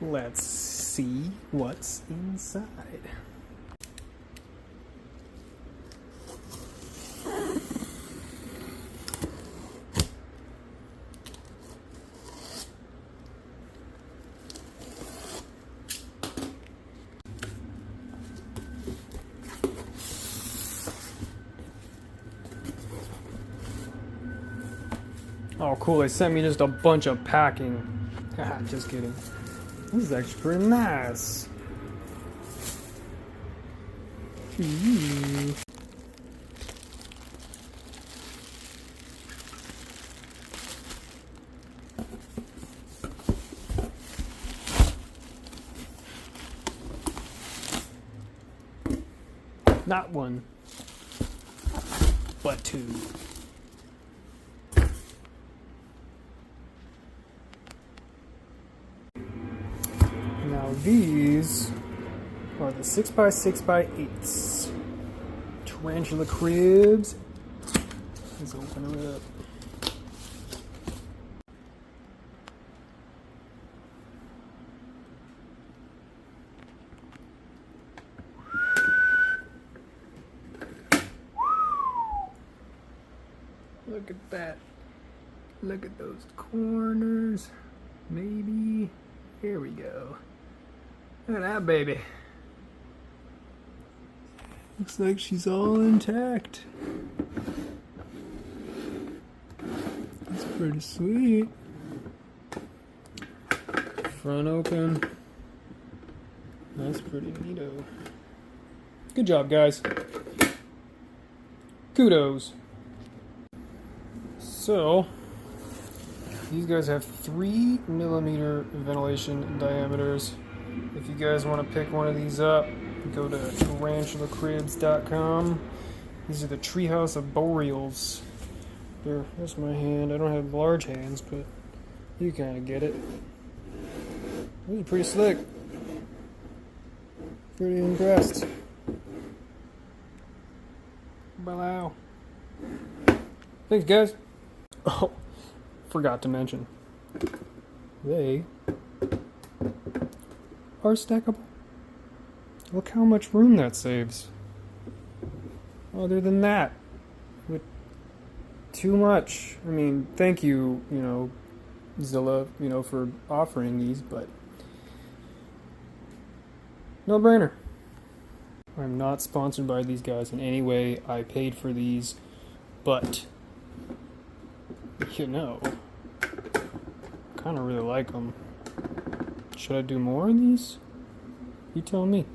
Let's see what's inside. Oh, cool. They sent me just a bunch of packing. Just kidding. This is actually pretty nice. Ooh. Not one, but two. Now these are the 6x6x8s. Tarantula Cribs. Let's open it up. Look at that. Look at those corners. Maybe. Here we go. Look at that baby. Looks like she's all intact. That's pretty sweet. Front open. That's pretty neato. Good job, guys. Kudos. So, these guys have 3mm ventilation diameters. If you guys want to pick one of these up, go to tarantulacribs.com. These are the Treehouse Aboreals. There's my hand. I don't have large hands, but you kind of get it. These are pretty slick. Pretty impressed. Wow. Thanks, guys. Oh, forgot to mention. They are stackable. Look how much room that saves. Other than that, with too much. I mean, thank you, Zilla, for offering these, but no brainer. I'm not sponsored by these guys in any way. I paid for these, but kind of really like them. Should I do more of these? You tell me.